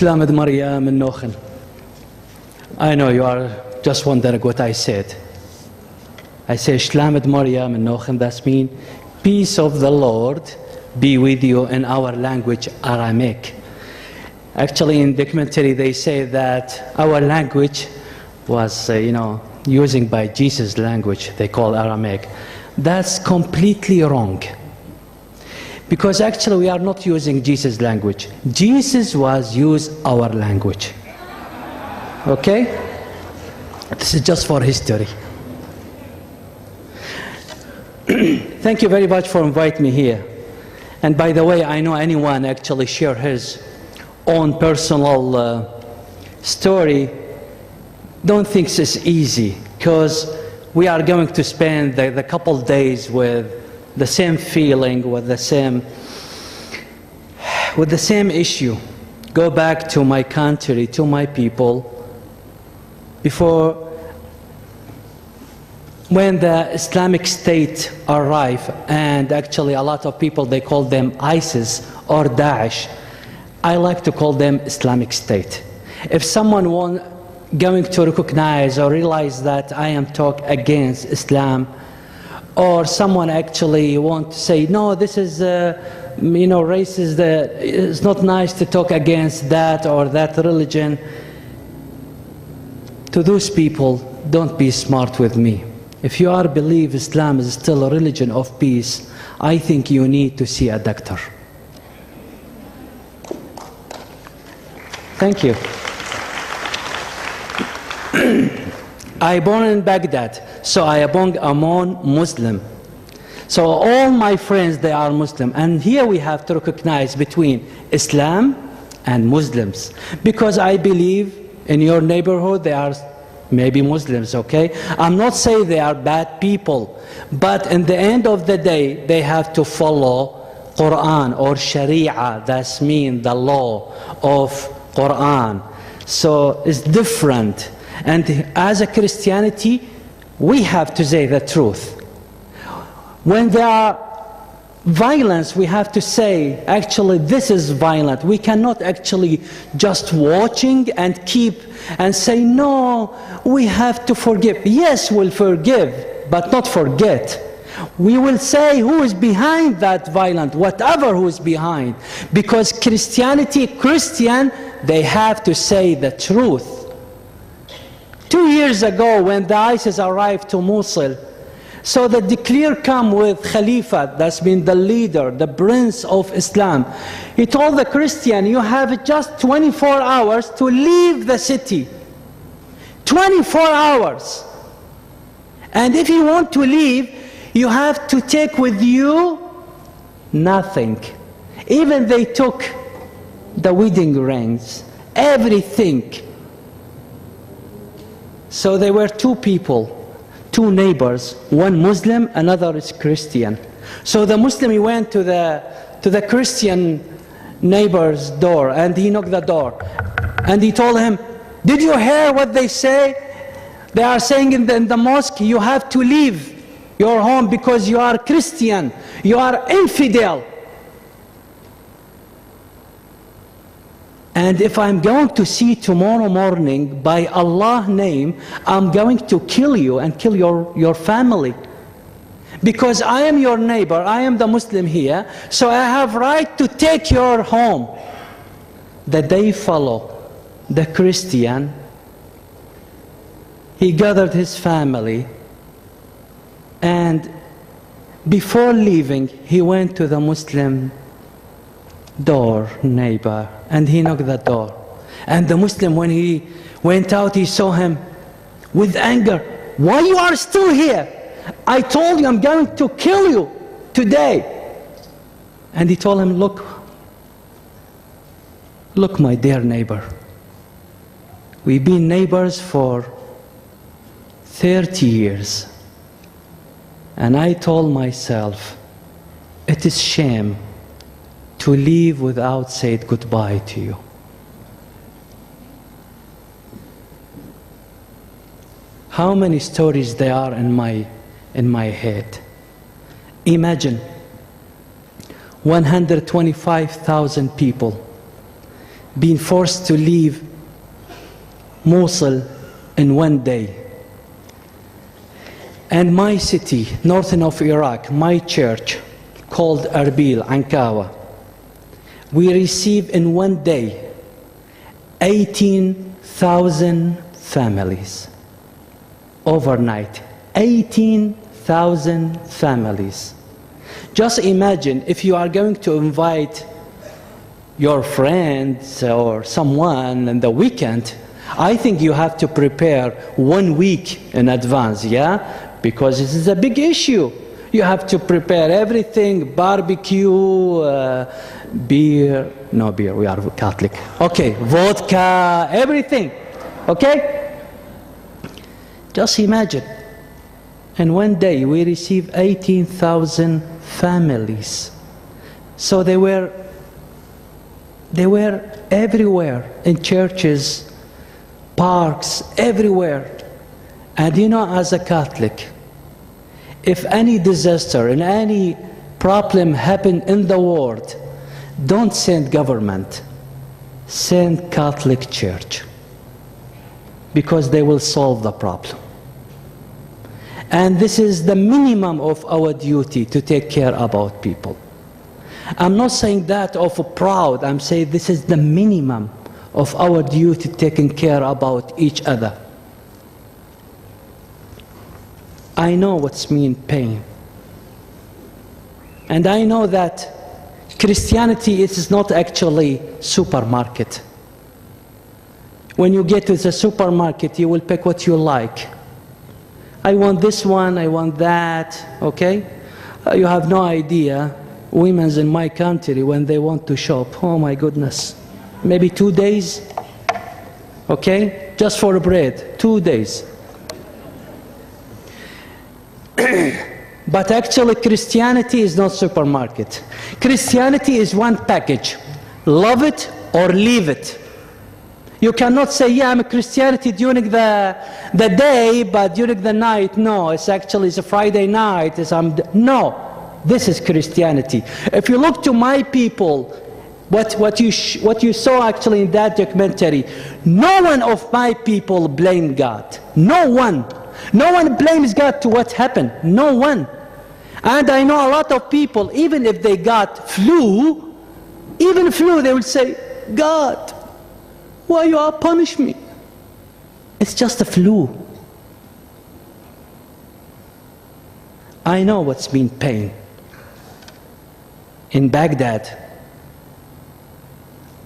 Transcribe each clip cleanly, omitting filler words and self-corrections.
Shlamed Maryam and Nochen. I know you are just wondering what I said. I say Shlamed Maryam and Nochen, that means peace of the Lord be with you in our language, Aramaic. Actually, in the commentary they say that our language was, using by Jesus' language, they call Aramaic. That's completely wrong. Because actually we are not using Jesus' language. Jesus was used our language. Okay? This is just for history. Thank you very much for inviting me here. And by the way, I know anyone actually share his own personal story. Don't think this is easy, because we are going to spend the couple days with the same feeling, with the same issue. Go back to my country, to my people. Before, when the Islamic State arrived, and actually a lot of people, they call them ISIS or Daesh. I like to call them Islamic State. If someone going to recognize or realize that I am talking against Islam, or someone actually want to say, no, this is, racist, it's not nice to talk against that or that religion. To those people, don't be smart with me. If you are believe Islam is still a religion of peace, I think you need to see a doctor. Thank you. I born in Baghdad, so I am among Muslim. So all my friends, they are Muslim. And here we have to recognize between Islam and Muslims. Because I believe in your neighborhood, they are maybe Muslims, okay? I'm not saying they are bad people, but in the end of the day, they have to follow Quran or Sharia. That means the law of Quran. So it's different. And as a Christianity, we have to say the truth. When there are violence, we have to say, actually, this is violent. We cannot actually just watching and keep and say, no, we have to forgive. Yes, we'll forgive, but not forget. We will say who is behind that violence, whatever who is behind. Because Christian, they have to say the truth. 2 years ago, when the ISIS arrived to Mosul, so the declare come with Khalifa, that's been the leader, the prince of Islam. He told the Christian, you have just 24 hours to leave the city. 24 hours. And if you want to leave, you have to take with you nothing. Even they took the wedding rings, everything. So there were two people, two neighbors, one Muslim, another is Christian. So the Muslim, he went to the Christian neighbor's door, and he knocked the door. And he told him, did you hear what they say? They are saying in the mosque, you have to leave your home because you are Christian, you are infidel. And if I'm going to see tomorrow morning, by Allah's name, I'm going to kill you and kill your family. Because I am your neighbor, I am the Muslim here, so I have right to take your home. That they follow the Christian, he gathered his family, and before leaving, he went to the Muslim door neighbor, and he knocked the door. And the Muslim, when he went out, he saw him with anger. Why you are still here? I told you I'm going to kill you today. And he told him, look, my dear neighbor, we've been neighbors for 30 years. And I told myself, it is shame to leave without saying goodbye to you. How many stories there are in my head. Imagine 125,000 people. been forced to leave Mosul in one day. And my city, northern of Iraq, my church, called Erbil, Ankawa, we received in one day 18,000 families. Overnight, 18,000 families. Just imagine if you are going to invite your friends or someone on the weekend, I think you have to prepare 1 week in advance, yeah? Because this is a big issue. You have to prepare everything, barbecue, beer, no beer, we are Catholic. Okay, vodka, everything, okay? Just imagine, in one day we received 18,000 families. So they were everywhere, in churches, parks, everywhere. And you know, as a Catholic, if any disaster and any problem happen in the world, don't send government, send Catholic Church, because they will solve the problem. And this is the minimum of our duty, to take care about people. I'm not saying that of proud, I'm saying this is the minimum of our duty, taking care about each other. I know what's mean pain. And I know that Christianity is not actually supermarket. When you get to the supermarket, you will pick what you like. I want this one, I want that, okay? You have no idea, women in my country, when they want to shop, oh my goodness, maybe 2 days, okay? Just for bread, 2 days. But actually Christianity is not supermarket. Christianity is one package. Love it or leave it. You cannot say, yeah, I'm a Christianity during the day, but during the night, no, it's actually a Friday night. No, this is Christianity. If you look to my people, what you saw actually in that documentary, no one of my people blamed God. No one. No one blames God to what happened. No one. And I know a lot of people, even if they got flu, they will say, God, why you are punishing me? It's just a flu. I know what's been pain. In Baghdad,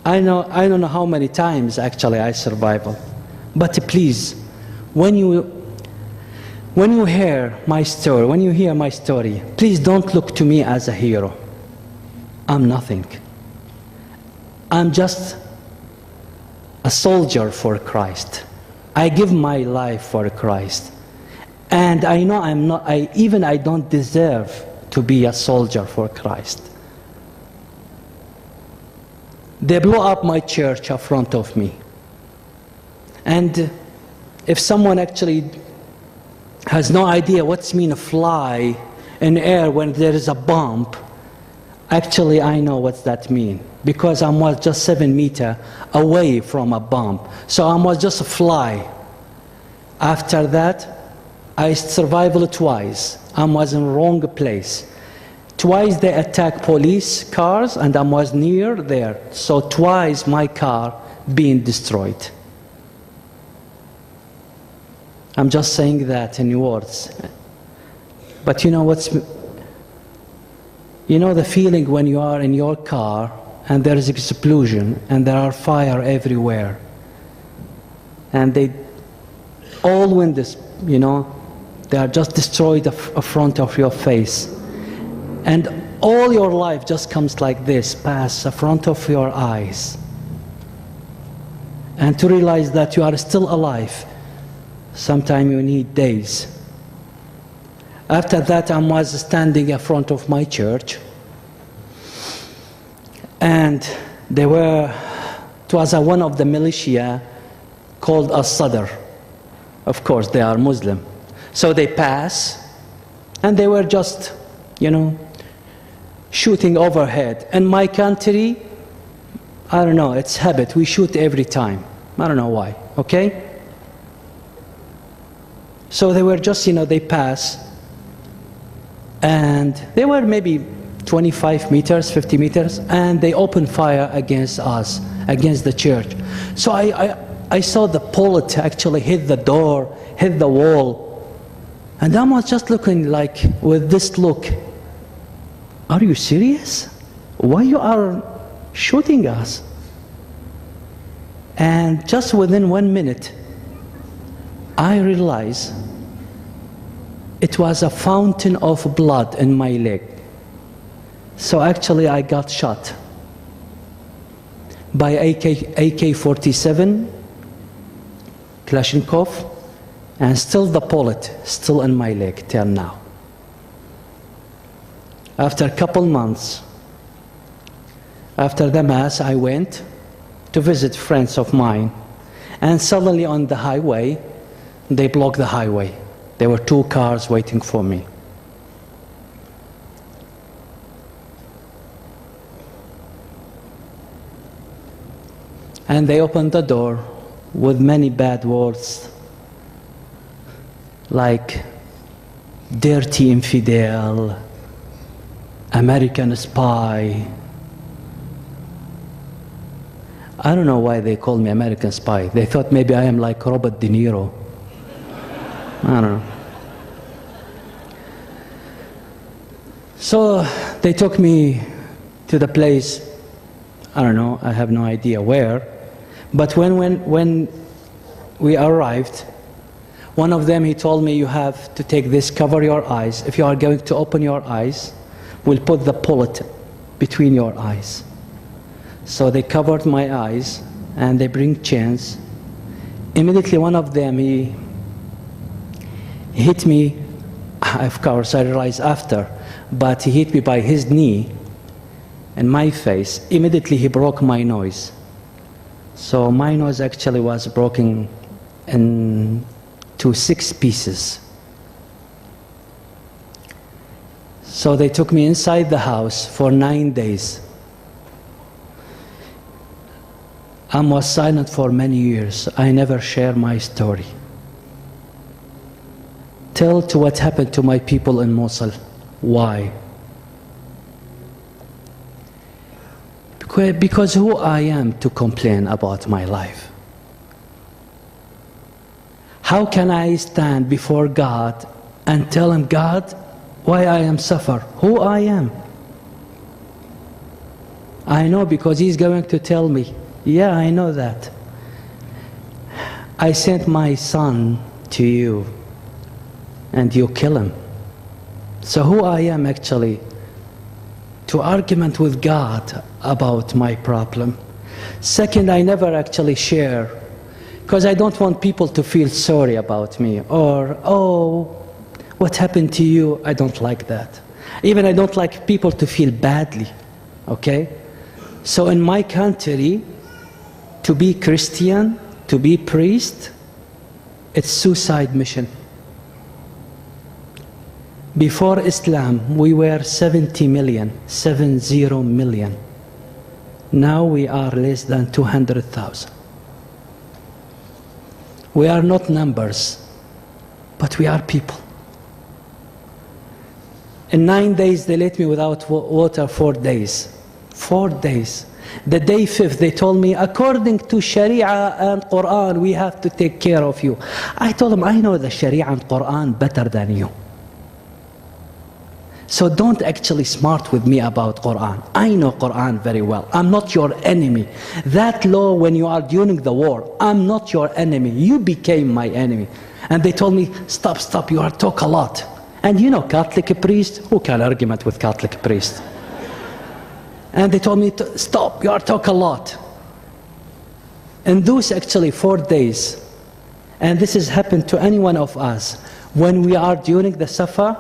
I don't know how many times actually I survived. But please, when you hear my story, please don't look to me as a hero. I'm nothing. I'm just a soldier for Christ. I give my life for Christ. And I know I don't deserve to be a soldier for Christ. They blew up my church in front of me. And if someone actually has no idea what's mean a fly in air when there is a bomb, actually I know what that mean, because I was just 7 meters away from a bomb. So I was just a fly. After that, I survived twice. I was in the wrong place. Twice they attacked police cars and I was near there. So twice my car being destroyed. I'm just saying that in words. But you know the feeling when you are in your car and there is explosion and there are fire everywhere. And all windows, they are just destroyed in front of your face. And all your life just comes like this, pass in front of your eyes. And to realize that you are still alive, sometimes you need days. After that, I was standing in front of my church. And it was one of the militia called Al-Sadr. Of course, they are Muslim. So they pass, and they were just, shooting overhead. In my country, I don't know, it's habit. We shoot every time. I don't know why, okay? So they were just, they pass, and they were maybe 25 meters, 50 meters, and they opened fire against us, against the church. So I saw the bullet actually hit the door, hit the wall, and I was just looking like, with this look, are you serious? Why you are shooting us? And just within 1 minute, I realized it was a fountain of blood in my leg. So actually I got shot by AK-47 Kalashnikov, and still the bullet still in my leg till now. After a couple months, after the mass, I went to visit friends of mine, and suddenly on the highway, they blocked the highway. There were 2 cars waiting for me. And they opened the door with many bad words, like dirty infidel, American spy. I don't know why they called me American spy. They thought maybe I am like Robert De Niro. I don't know. So they took me to the place, I don't know, I have no idea where. But when we arrived, one of them, he told me, you have to take this, cover your eyes. If you are going to open your eyes, we'll put the bullet between your eyes. So they covered my eyes, and they bring chains. Immediately one of them, he hit me. Of course, I realized after, but he hit me by his knee and my face. Immediately he broke my nose. So my nose actually was broken into 6 pieces. So they took me inside the house for 9 days. I was silent for many years. I never share my story. Tell to what happened to my people in Mosul. Why? Because who I am to complain about my life? How can I stand before God and tell him, God, why I am suffer? Who I am? I know, because he's going to tell me. Yeah, I know that. I sent my son to you, and you kill him. So who I am actually to argument with God about my problem? Second, I never actually share, because I don't want people to feel sorry about me, or, oh, what happened to you? I don't like that. Even I don't like people to feel badly, okay? So in my country, to be Christian, to be priest, it's suicide mission. Before Islam, we were 70 million, 70 million. Now we are less than 200,000. We are not numbers, but we are people. In 9 days, they let me without water 4 days. 4 days. The day 5th, they told me, according to Sharia and Quran, we have to take care of you. I told them, I know the Sharia and Quran better than you. So don't actually smart with me about Quran. I know Quran very well. I'm not your enemy. That law when you are during the war, I'm not your enemy. You became my enemy. And they told me, stop, stop, you are talk a lot. And you know, Catholic priest, who can argument with Catholic priest? And they told me, stop, you are talk a lot. And those actually 4 days, and this has happened to any one of us, when we are during the Safa,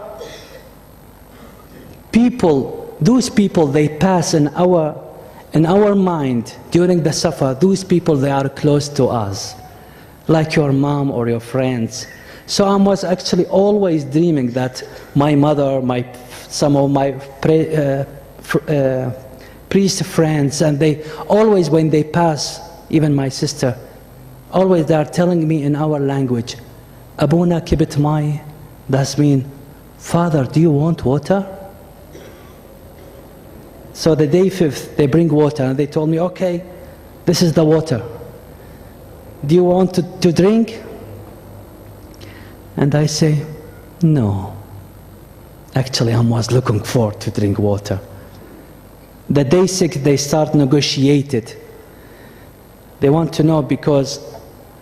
those people, they pass in our mind during the Safa, those people, they are close to us, like your mom or your friends. So I was actually always dreaming that my mother, some of my priest friends, and they always, when they pass, even my sister, always they are telling me in our language, Abuna kibit mai, that means, Father, do you want water? So the day 5th, they bring water, and they told me, okay, this is the water. Do you want to drink? And I say, no. Actually, I was looking forward to drink water. The day 6, they start negotiated. They want to know because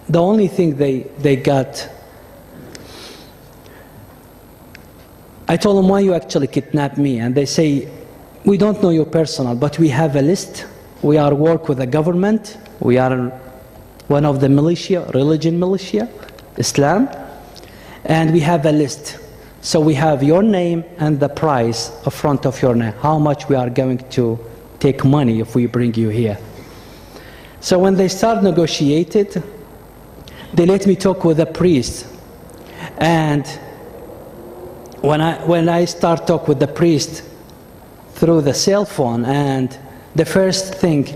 the only thing they got, I told them, why you actually kidnapped me? And they say, we don't know your personal, but we have a list. We are work with the government. We are one of the militia, religion militia, Islam. And we have a list. So we have your name and the price in front of your name. How much we are going to take money if we bring you here. So when they start negotiated, they let me talk with the priest. And when I start talk with the priest through the cell phone, and the first thing,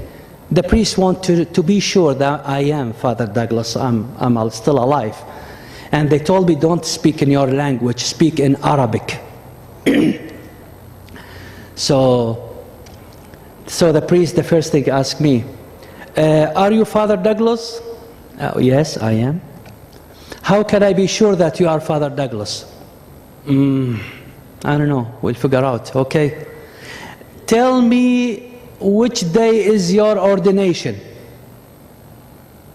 the priest want to be sure that I am Father Douglas, I'm still alive. And they told me, don't speak in your language, speak in Arabic. So the priest, the first thing, asked me, are you Father Douglas? Yes, I am. How can I be sure that you are Father Douglas? I don't know, we'll figure out, okay. Tell me which day is your ordination,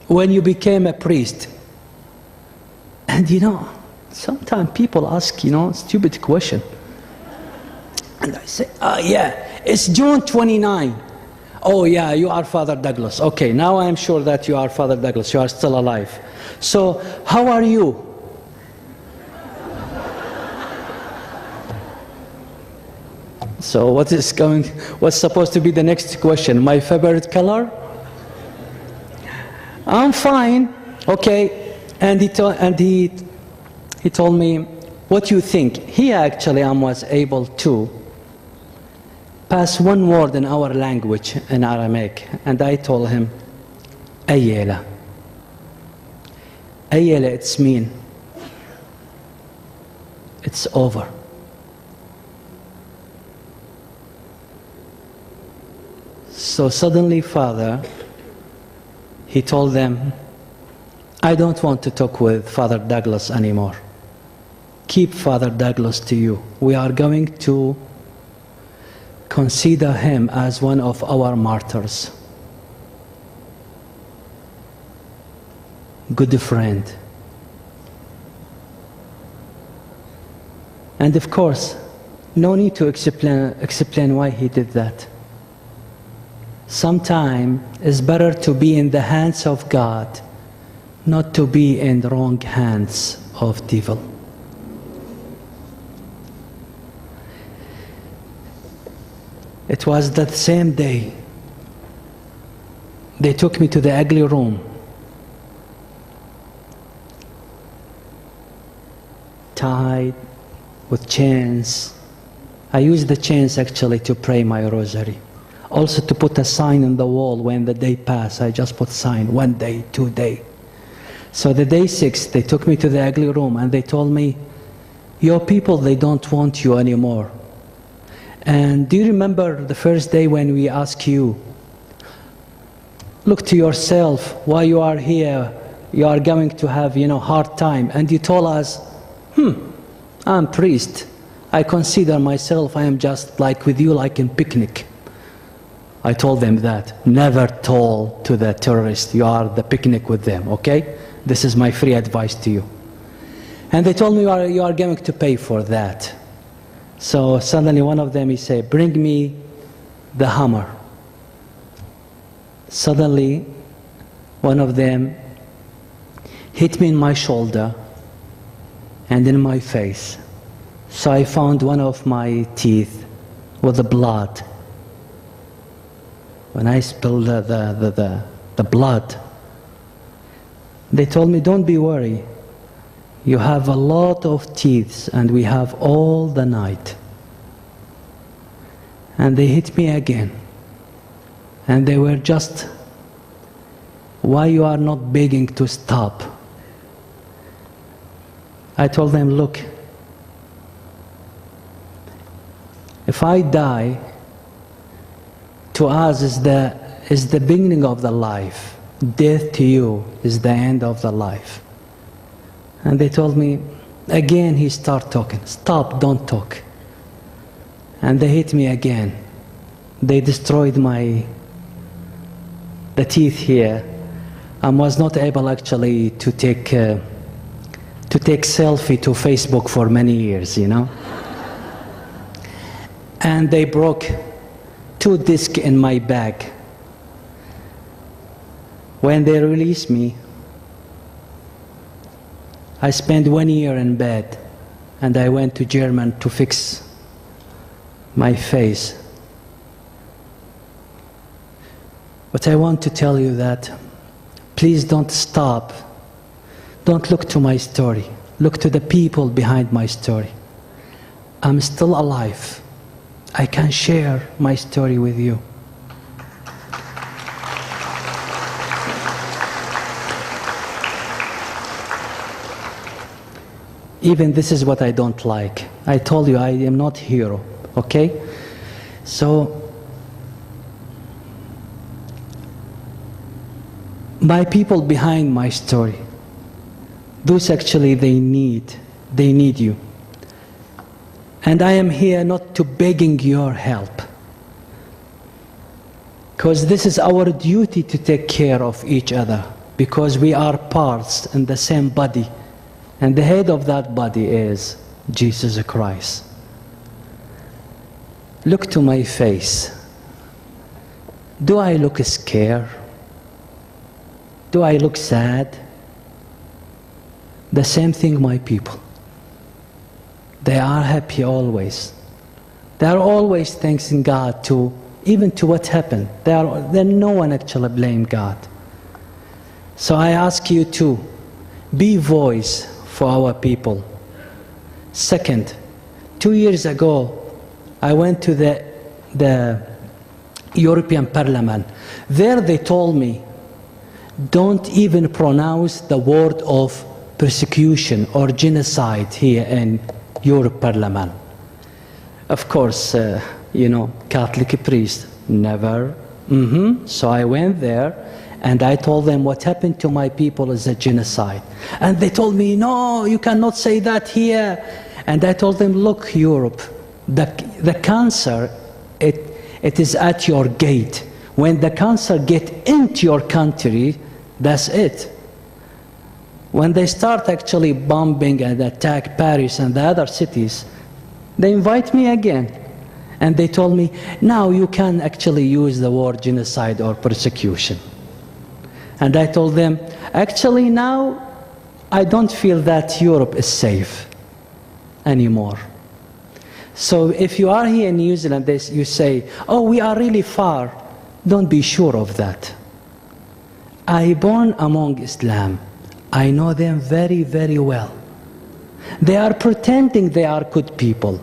when you became a priest. And you know, sometimes people ask, you know, stupid question. And I say, yeah, it's June 29. Oh yeah, you are Father Douglas. Okay, now I am sure that you are Father Douglas, you are still alive. So, how are you? So what's supposed to be the next question? My favorite color? I'm fine. Okay. And he told me, what do you think? He actually was able to pass one word in our language, in Aramaic. And I told him, Ayela. Ayela, it's mean. It's over. So suddenly, Father, he told them, I don't want to talk with Father Douglas anymore. Keep Father Douglas to you. We are going to consider him as one of our martyrs. Good friend. And of course, no need to explain why he did that. Sometimes it's better to be in the hands of God, not to be in the wrong hands of devil. It was that same day they took me to the ugly room. Tied with chains. I used the chains actually to pray my rosary. Also to put a sign on the wall when the day passed. I just put sign, 1 day, 2 day. So the day 6, they took me to the ugly room and they told me, your people, they don't want you anymore. And do you remember the first day when we asked you, look to yourself, why you are here, you are going to have, hard time. And you told us, I'm priest. I consider myself, I am just like with you, like in picnic. I told them that. Never told to the terrorists, you are the picnic with them, okay? This is my free advice to you. And they told me, you are going to pay for that. So suddenly one of them, he said, bring me the hammer. Suddenly, one of them hit me in my shoulder and in my face. So I found one of my teeth with the blood. When I spilled the blood, they told me, don't be worried. You have a lot of teeth and we have all the night. And they hit me again. And they were just, why you are not begging to stop? I told them, look, if I die, to us is the beginning of the life. Death to you is the end of the life. And they told me, again he started talking. Stop, don't talk. And they hit me again. They destroyed the teeth here. I was not able actually to take selfie to Facebook for many years, you know. And they broke 2 discs in my back. When they released me, I spent 1 year in bed, and I went to Germany to fix my face. But I want to tell you that please don't stop. Don't look to my story. Look to the people behind my story. I'm still alive. I can share my story with you. Even this is what I don't like. I told you I am not hero, okay? So, my people behind my story, those actually they need you. And I am here not to begging your help, because this is our duty to take care of each other, because we are parts in the same body, and the head of that body is Jesus Christ. Look to my face. Do I look scared? Do I look sad? The same thing my people. They are happy always. They are always thanking God even to what happened. No one actually blame God. So I ask you to be voice for our people. Second, 2 years ago, I went to the European Parliament. There they told me, don't even pronounce the word of persecution or genocide here in Europe Parliament. Of course, Catholic priest, never. So I went there and I told them what happened to my people is a genocide. And they told me, no, you cannot say that here. And I told them, look, Europe, the cancer, it is at your gate. When the cancer get into your country, that's it. When they start actually bombing and attack Paris and the other cities, they invite me again. And they told me, now you can actually use the word genocide or persecution. And I told them, actually now, I don't feel that Europe is safe anymore. So if you are here in New Zealand, you say, oh, we are really far. Don't be sure of that. I born among Islam. I know them very, very well. They are pretending they are good people,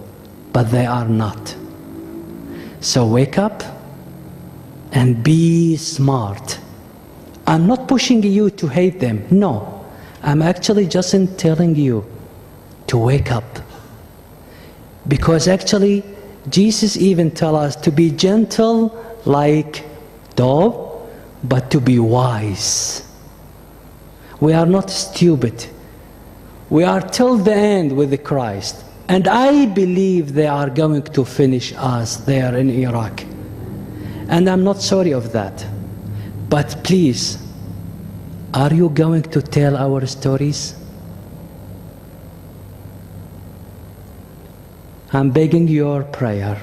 but they are not. So wake up and be smart. I'm not pushing you to hate them. No, I'm actually just telling you to wake up. Because actually, Jesus even tells us to be gentle like dove, but to be wise. We are not stupid. We are till the end with Christ. And I believe they are going to finish us there in Iraq. And I'm not sorry of that. But please, are you going to tell our stories? I'm begging your prayer.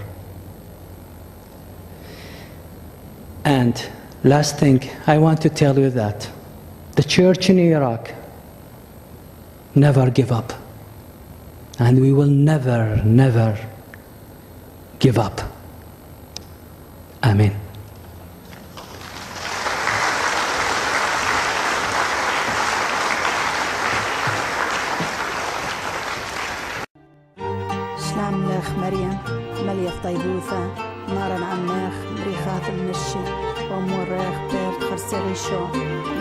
And last thing, I want to tell you that the church in Iraq never give up. And we will never, never give up. Amen. سلام لك مريم مليك طيبوثة نار عناخ مريخات المشي ومورخ بيرت خرسيريشو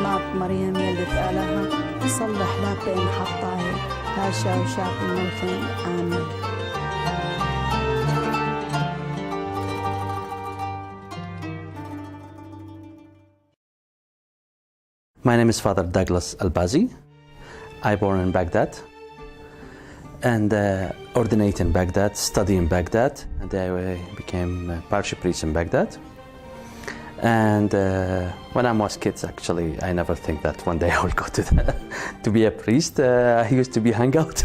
ماب مريم يلي تقالها صلح لابين حطاي هاشا وشاك الموثين آمين. My name is Father Douglas Al-Bazi. I born in Baghdad and ordinated in Baghdad, study in Baghdad, and I became a parish priest in Baghdad. And when I was kids, actually, I never think that one day I will go to be a priest. I used to be hang out,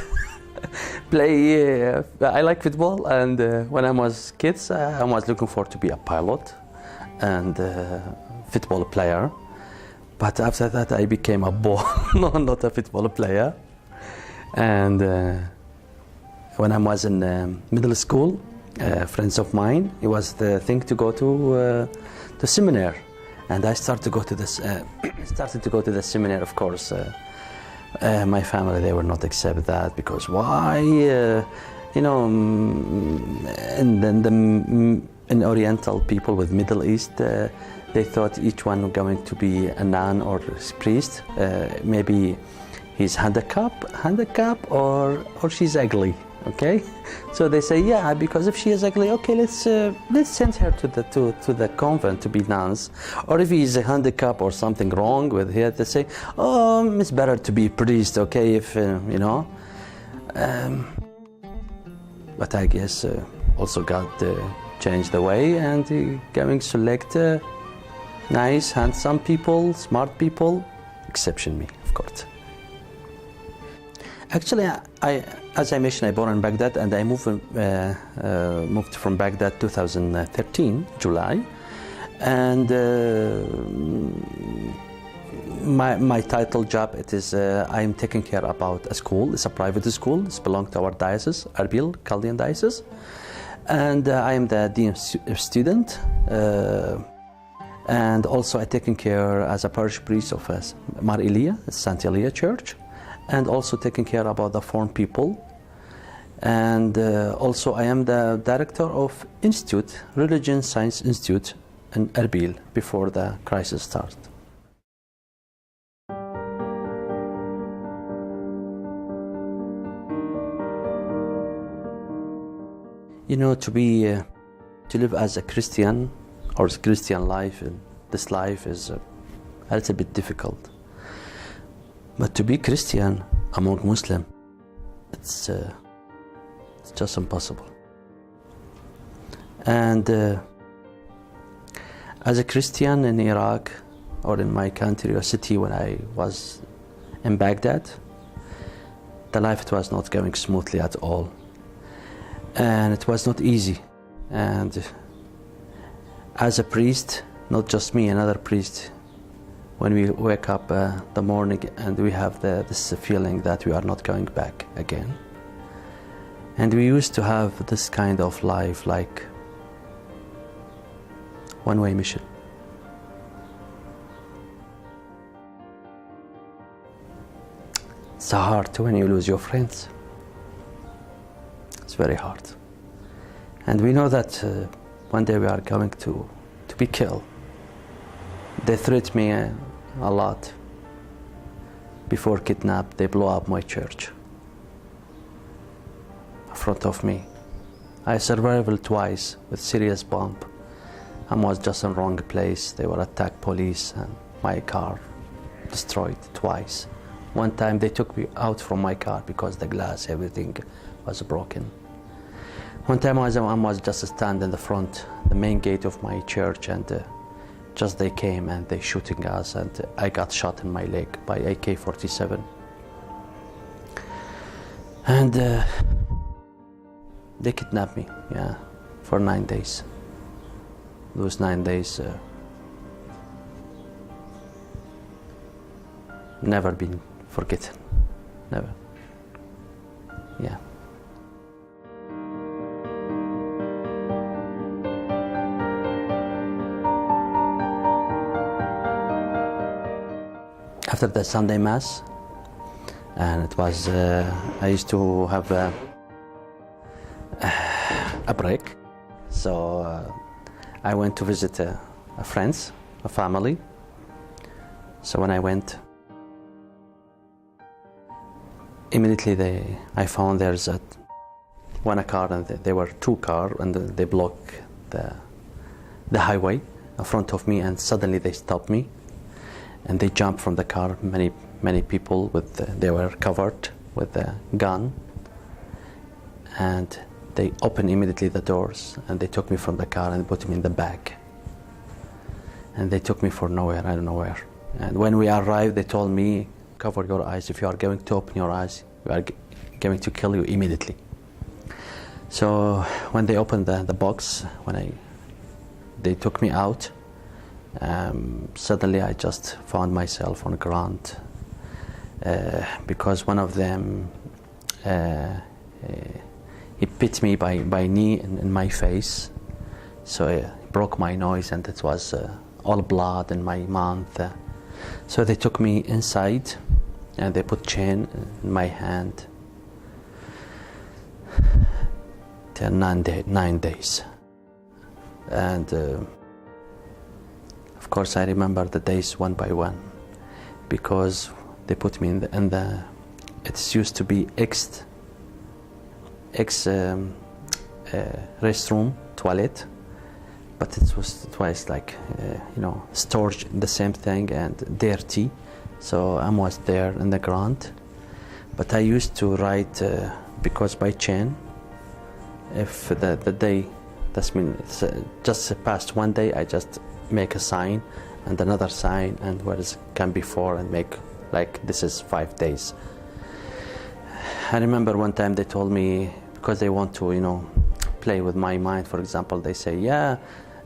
play. I like football, and when I was kids, I was looking forward to be a pilot and football player. But after that, I became a ball, no, not a football player. And when I was in middle school, friends of mine, it was the thing to go to the seminar, and I started to go to this. Started to go to the seminar. Of course, my family, they were not accept that, because why? You know, in Oriental people with Middle East. They thought each one going to be a nun or a priest. Maybe he's handicapped or she's ugly. Okay, so they say, yeah, because if she is ugly, okay, let's send her to the convent to be nuns. Or if he's a handicap or something wrong with her, they say, oh, it's better to be priest. Okay, if you know. But I guess also God changed the way, and going select. Nice, handsome people, smart people, exception me, of course. Actually, as I mentioned, I born in Baghdad, and I moved from Baghdad 2013, July, and my title job, it is I am taking care about a school. It's a private school. It's belongs to our diocese, Erbil, Chaldean diocese, and I am the dean of student. And also I taking care as a parish priest of Mar Elia, Saint Elia Church, and also taking care about the foreign people. And also I am the director of Institute, Religion Science Institute in Erbil before the crisis started. You know, to live as a Christian, or Christian life, and this life is a little bit difficult. But to be Christian among Muslims, it's just impossible. And as a Christian in Iraq, or in my country or city when I was in Baghdad, the life, it was not going smoothly at all. And it was not easy. And as a priest, not just me, another priest, when we wake up the morning and we have this feeling that we are not going back again. And we used to have this kind of life, like one-way mission. It's hard when you lose your friends. It's very hard. And we know that one day we are going to be killed. They threatened me a lot. Before kidnap, they blow up my church in front of me. I survived twice with serious bomb. I was just in wrong place. They were attacked police, and my car destroyed twice. One time they took me out from my car because the glass, everything was broken. One time I was just standing in the front, the main gate of my church, and just they came and they shooting us, and I got shot in my leg by AK-47. And they kidnapped me, yeah, for 9 days. Those 9 days never been forgotten, never, yeah. After the Sunday Mass, and it was, I used to have a break, so I went to visit friends a family. So when I went, immediately I found there's one car, and there were two cars, and they blocked the highway in front of me, and suddenly they stopped me, and they jumped from the car. Many people they were covered with a gun, and they opened immediately the doors, and they took me from the car and put me in the back, and they took me for nowhere, I don't know where. And when we arrived, they told me, cover your eyes. If you are going to open your eyes, we are going to kill you immediately. So when they opened the box, they took me out, suddenly I just found myself on the ground, because one of them he bit me by knee in my face, so it broke my nose, and it was all blood in my mouth. So they took me inside, and they put chain in my hand till 9 days. And of course I remember the days one by one, because they put me in the it used to be ex restroom, toilet, but it was twice like storage, the same thing, and dirty. So I was there in the ground, but I used to write because by chain, if the day, that's mean it's just past one day, I just make a sign and another sign, and where it can be 4, and make like this is 5 days. I remember one time they told me, because they want to play with my mind. For example, they say, yeah,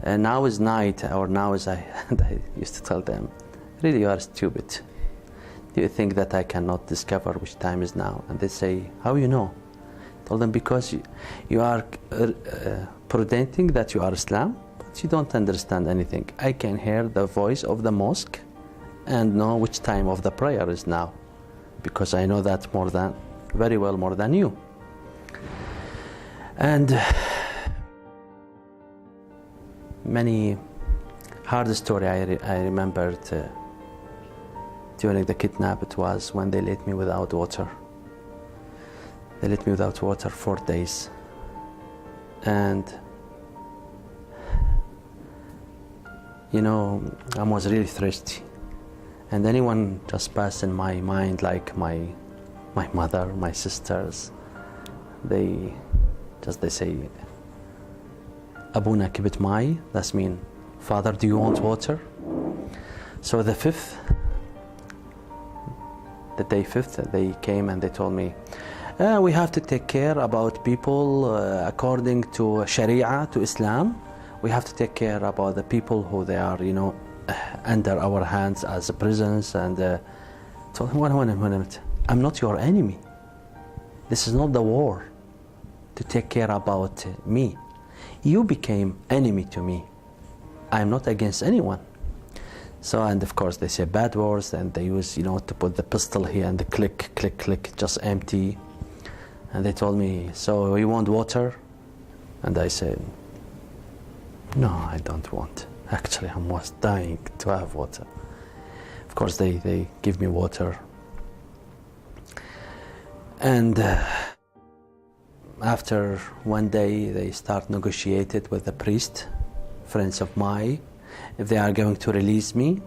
now is night, or now is I. And I used to tell them, really, you are stupid. Do you think that I cannot discover which time is now? And they say, how you know? I told them, because you are pretending that you are Islam, but you don't understand anything. I can hear the voice of the mosque and know which time of the prayer is now, because I know that very well more than you. And many hard story I remembered during the kidnap. It was when they let me without water. They let me without water 4 days, and I was really thirsty, and anyone just passed in my mind, like my mother, my sisters, they say, Abuna kibit mai, that means, Father, do you want water? So the day 5th, they came and they told me, we have to take care about people according to Sharia, to Islam. We have to take care about the people who they are, under our hands as prisoners. And told him, one minute, I'm not your enemy. This is not the war to take care about me. You became enemy to me. I'm not against anyone. So, and of course they say bad words, and they use, to put the pistol here and the click, click, click, just empty. And they told me, so you want water? And I said, no, I don't want. Actually, I was dying to have water. Of course, they give me water. And after one day, they start negotiated with the priest, friends of mine, if they are going to release me.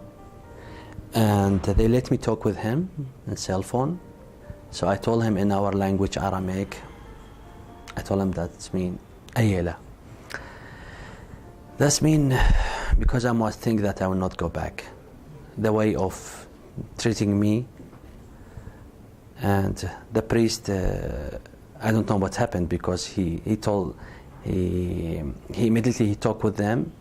And they let me talk with him on cell phone. So I told him in our language, Aramaic, I told him that means Ayela. That's mean, because I must think that I will not go back. The way of treating me, and the priest, I don't know what happened, because he immediately talked with them,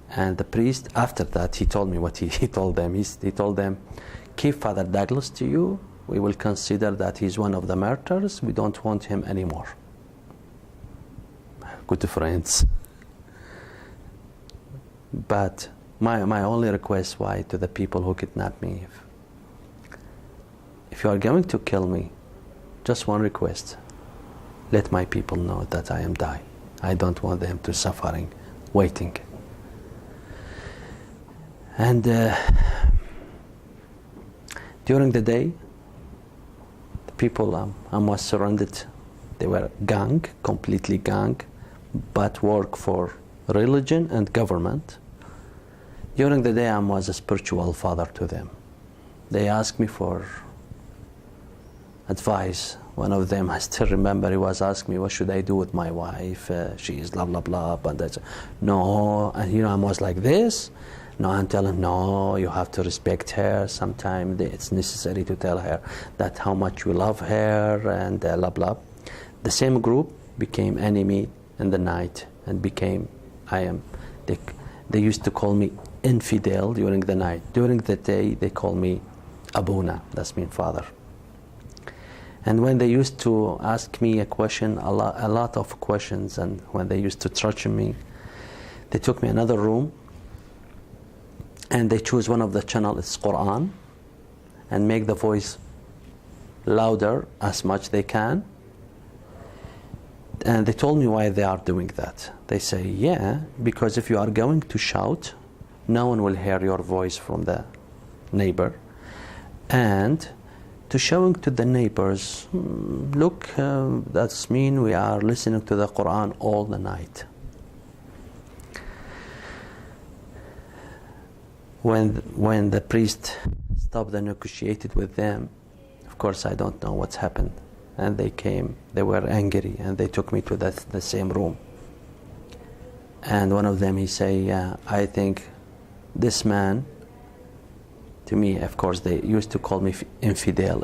and the priest, after that, he told me what he told them. He told them, keep Father Douglas to you. We will consider that he's one of the martyrs. We don't want him anymore. Good friends. But my only request to the people who kidnapped me, if you are going to kill me, just one request: let my people know that I am dying. I don't want them to suffering, waiting. And during the day, the people was surrounded. They were gang, completely gang, but work for religion and government. During the day, I was a spiritual father to them. They asked me for advice. One of them, I still remember, he was asking me, what should I do with my wife? She is blah, blah, blah. But I said, no. And I was like this. No, I'm telling him, no, you have to respect her. Sometimes it's necessary to tell her that how much you love her and blah, blah. The same group became enemy in the night and became, they used to call me infidel during the night. During the day, they call me Abuna, that's mean father. And when they used to ask me a question, a lot of questions, and when they used to torture me, they took me another room and they choose one of the channels, it's Quran, and make the voice louder as much they can. And they told me why they are doing that. They say, yeah, because if you are going to shout, no one will hear your voice from the neighbor. And to showing to the neighbors, look, that's mean we are listening to the Quran all the night. When the priest stopped and negotiated with them, of course I don't know what's happened. And they came, they were angry, and they took me to the same room. And one of them, he say, yeah, I think this man, to me, of course, they used to call me infidel,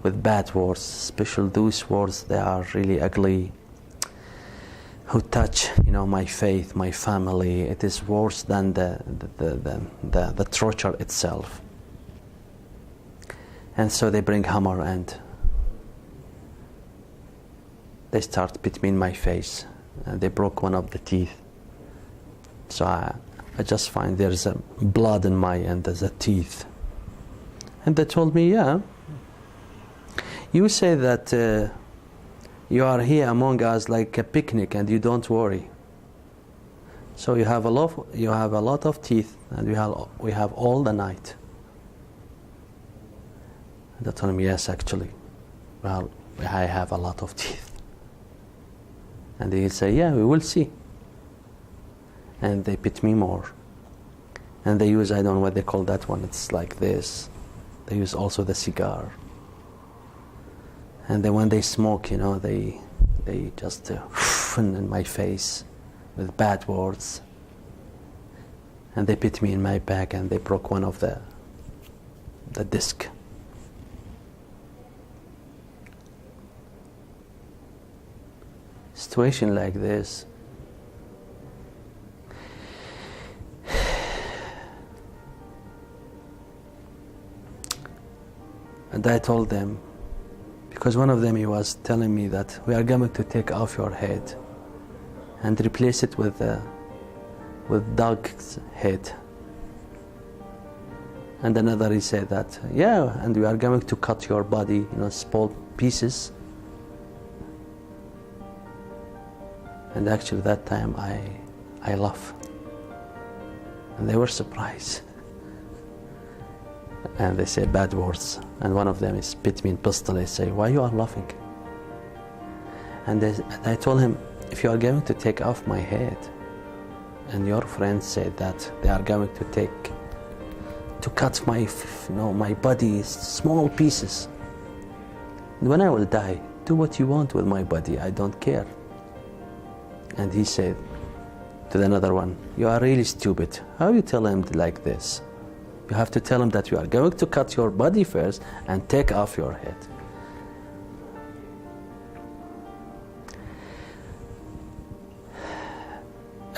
with bad words, especially those words, they are really ugly, who touch, my faith, my family. It is worse than the torture itself. And so they bring hammer and they start between my face, and they broke one of the teeth. So I just find there's a blood in my end, there's a teeth. And they told me, yeah, you say that you are here among us like a picnic and you don't worry. So you have a lot of teeth, and we have all the night. And they told me, yes, actually, well, I have a lot of teeth. And they say, yeah, we will see. And they pit me more. And they use, I don't know what they call that one, it's like this. They use also the cigar. And then when they smoke, they just in my face with bad words. And they pit me in my back, and they broke one of the disc. Situation like this, and I told them, because one of them, he was telling me that we are going to take off your head and replace it with dog's head. And another, he said that, yeah, and we are going to cut your body, small pieces. And actually that time I laughed. And they were surprised. And they say bad words. And one of them is spit me in pistol. They say, why you are laughing? And I told him, if you are going to take off my head, and your friends said that they are going to cut my body small pieces, and when I will die, do what you want with my body, I don't care. And he said to the another one, you are really stupid. How you tell him like this? You have to tell him that you are going to cut your body first and take off your head.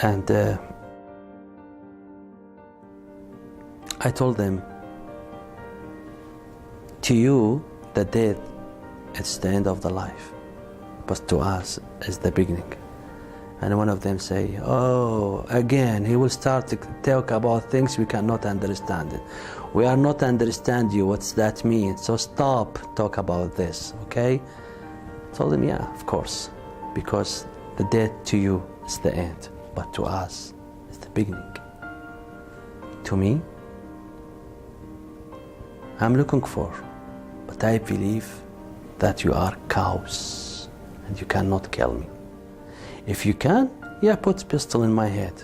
And I told them, to you, the death is the end of the life, but to us is the beginning. And one of them say, oh, again, he will start to talk about things we cannot understand it. We are not understand you, what's that mean? So stop talk about this, okay? I told him, yeah, of course, because the death to you is the end, but to us is the beginning. to me, I'm looking for, but I believe that you are cows and you cannot kill me. If you can, yeah, put pistol in my head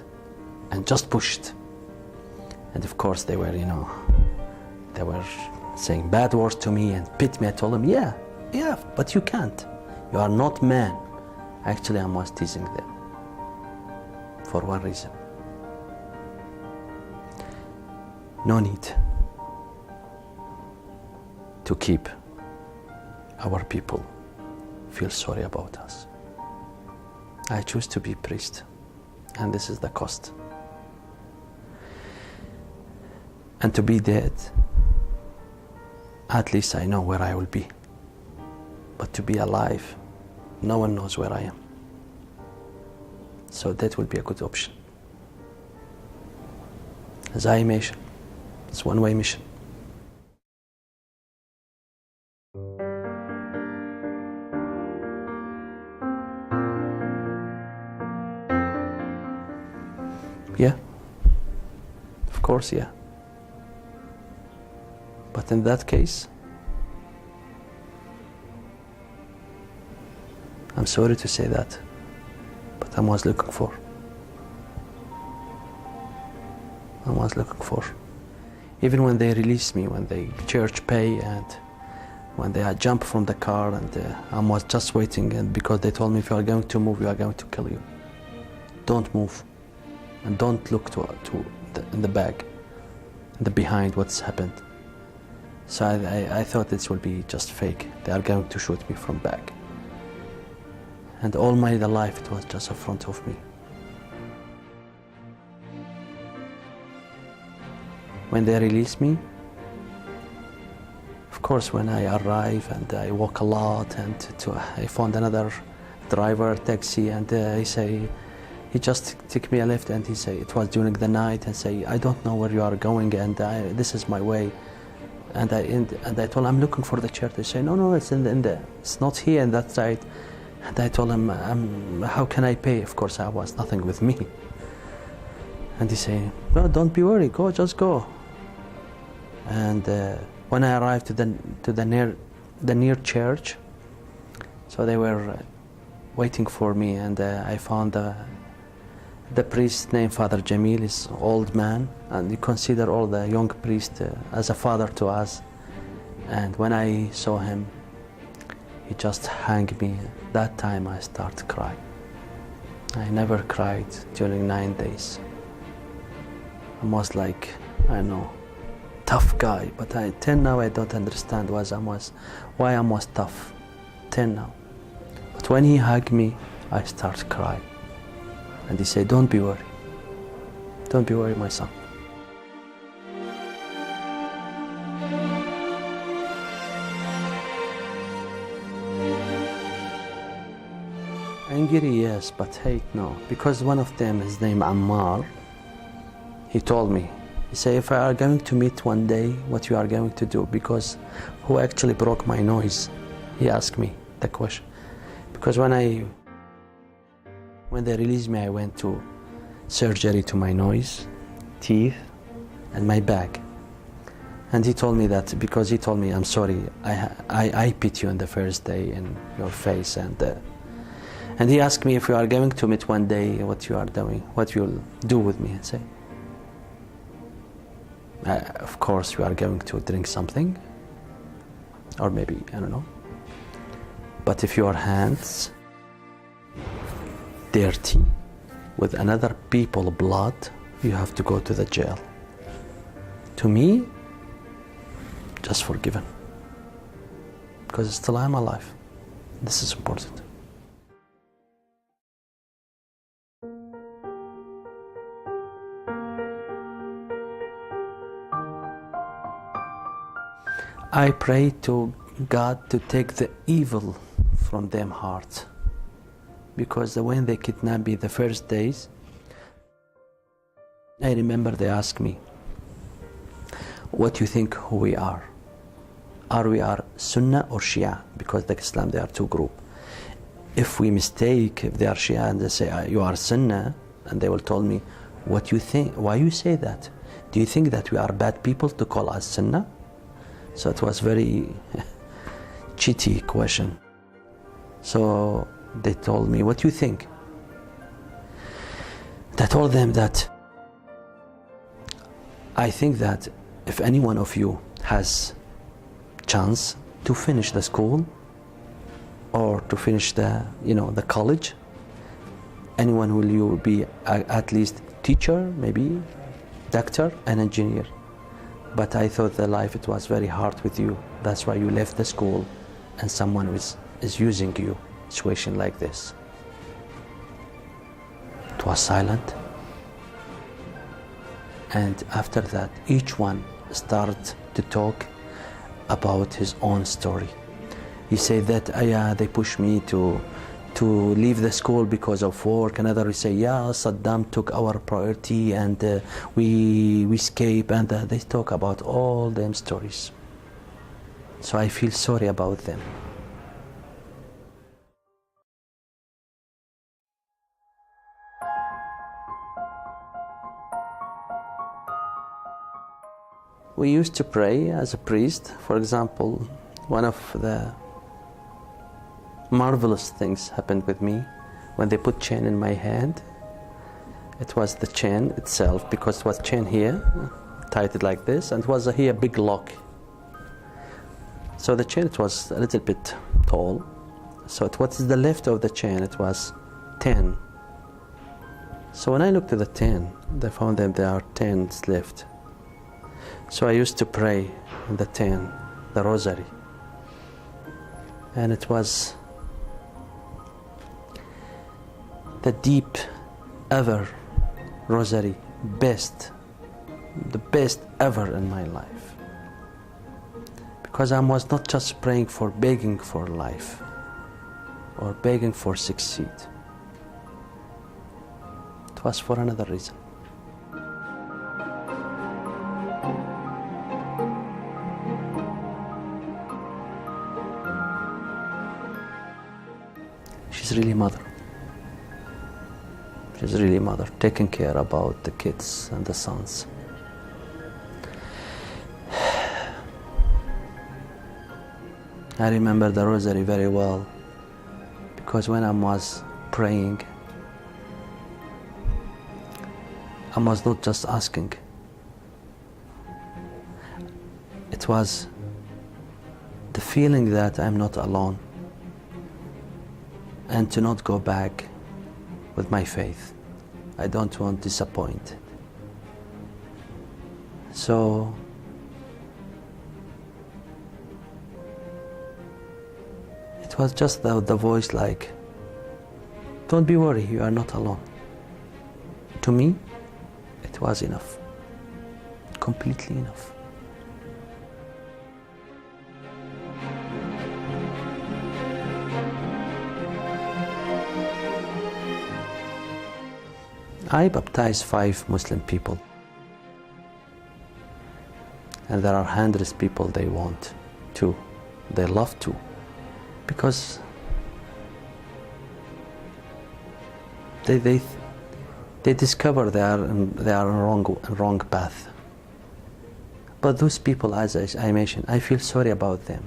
and just push it. And of course they were, they were saying bad words to me and pit me. I told them, yeah, but you can't. You are not man. Actually, I was teasing them for one reason. No need to keep our people feel sorry about us. I choose to be priest, and this is the cost. And to be dead, at least I know where I will be. But to be alive, no one knows where I am. So that will be a good option. As I mentioned, it's a one-way mission. Yeah, of course, yeah. But in that case, I'm sorry to say that, but I was looking for. Even when they released me, when the church pay and when they had jumped from the car, and I was just waiting, and because they told me if you are going to move, we are going to kill you. Don't move, and don't look in the back, in the behind what's happened. So I thought this will be just fake. They are going to shoot me from back. And all my life it was just in front of me. When they released me, of course when I arrive and I walk a lot, and I found another driver, taxi, and he just took me a lift, and he say it was during the night, and say, I don't know where you are going, and this is my way. And I told him, I'm looking for the church. They say, no, it's it's not here in that side. And I told him, how can I pay? Of course, I was nothing with me. And he say, well, don't be worried, just go. And when I arrived to the near church, so they were waiting for me, and I found the priest named Father Jamil. Is old man, and you consider all the young priest as a father to us. And when I saw him, he just hanged me. That time I started crying. I never cried during 9 days. I was like, I know, tough guy, but till now I don't understand why I was tough, till now. But when he hugged me, I started crying. And he said, don't be worried. Don't be worried, my son. Angry, yes, but hate, no. Because one of them, his name Ammar, he told me, he said, if I are going to meet one day, what you are going to do? Because who actually broke my nose? He asked me the question. Because when they released me, I went to surgery to my nose, teeth, and my back. And he told me that, because he told me, I'm sorry, I beat you on the first day in your face. And he asked me if you are going to meet one day, what you are doing, what you'll do with me. I say, of course, you are going to drink something, or maybe, I don't know. But if your hands dirty with another people's blood, you have to go to the jail. To me, just forgiven, because still I'm alive. This is important. I pray to God to take the evil from them heart, because when they kidnapped me the first days, I remember they asked me, what do you think who we are? Are we Sunnah or Shia? Because the Islam, they are two groups. If we mistake, if they are Shia and they say, you are Sunnah, and they will tell me, what you think, why you say that? Do you think that we are bad people to call us Sunnah? So it was very cheaty question. So they told me, what do you think? I told them that I think that if any one of you has chance to finish the school or to finish the college, anyone will you be at least teacher, maybe doctor and engineer. But I thought the life, it was very hard with you. That's why you left the school and someone is using you, situation like this. It was silent. And after that, each one started to talk about his own story. He said that they pushed me to leave the school because of work. Another will say, yeah, Saddam took our priority and we escaped, and they talk about all them stories. So I feel sorry about them. We used to pray as a priest. For example, one of the marvelous things happened with me when they put chain in my hand. It was the chain itself, because it was chain here, tied like this, and it was here big lock. So the chain, it was a little bit tall. So what is the left of the chain? It was 10. So when I looked at the 10, I found that there are 10 left. So I used to pray the 10, the rosary. And it was the deep ever rosary, the best ever in my life. Because I was not just praying for begging for life or begging for succeed. It was for another reason. She's really mother. She's really mother, taking care about the kids and the sons. I remember the rosary very well, because when I was praying, I was not just asking. It was the feeling that I'm not alone, and to not go back with my faith. I don't want to disappoint. So it was just the voice like, don't be worried, you are not alone. To me, it was enough, completely enough. I baptized 5 Muslim people, and there are hundreds of people they want to, they love to, because they discover they are on wrong path. But those people, as I mentioned, I feel sorry about them,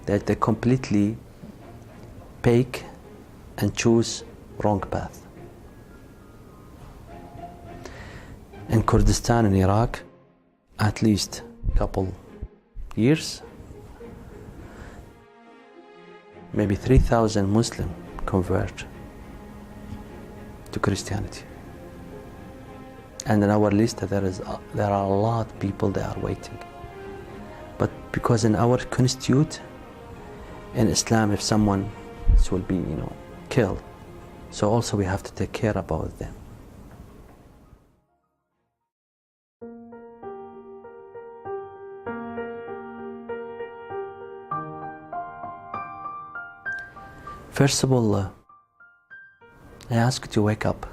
that they completely pick and choose wrong path. In Kurdistan in Iraq, at least a couple years, maybe 3,000 Muslims convert to Christianity. And in our list there are a lot of people that are waiting. But because in our constitute, in Islam, if someone will be killed, so also we have to take care about them. First of all, I ask you to wake up.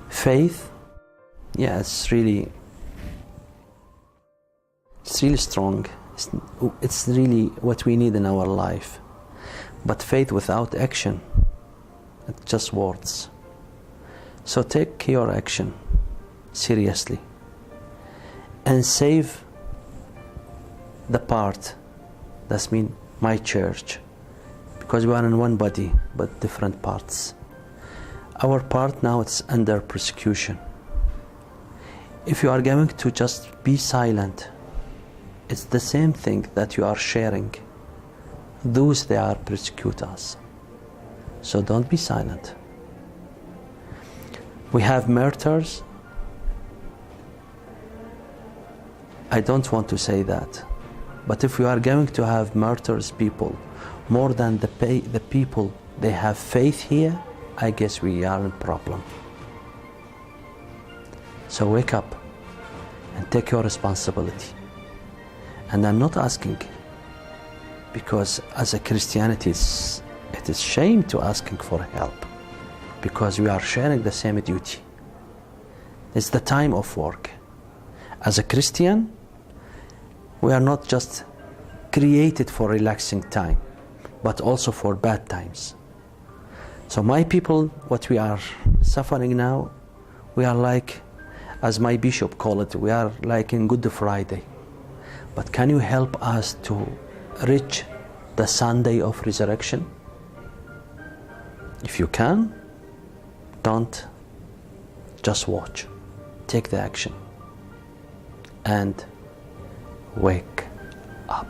Faith, yeah, it's really strong. It's really what we need in our life. But faith without action, it's just words. So take your action seriously and save the part, that's mean my church, because we are in one body but different parts. Our part now it's under persecution. If you are going to just be silent, it's the same thing that you are sharing. Those they are persecute us. So don't be silent. We have martyrs. I don't want to say that, but if we are going to have martyrs people more than the people they have faith here, I guess we are in problem. So wake up and take your responsibility. And I'm not asking, because as a Christianity it is shame to asking for help, because we are sharing the same duty. It's the time of work. As a Christian, we are not just created for relaxing time, but also for bad times. So my people, what we are suffering now, we are like, as my bishop called it, we are like in Good Friday. But can you help us to reach the Sunday of resurrection? If you can, don't just watch. Take the action and wake up.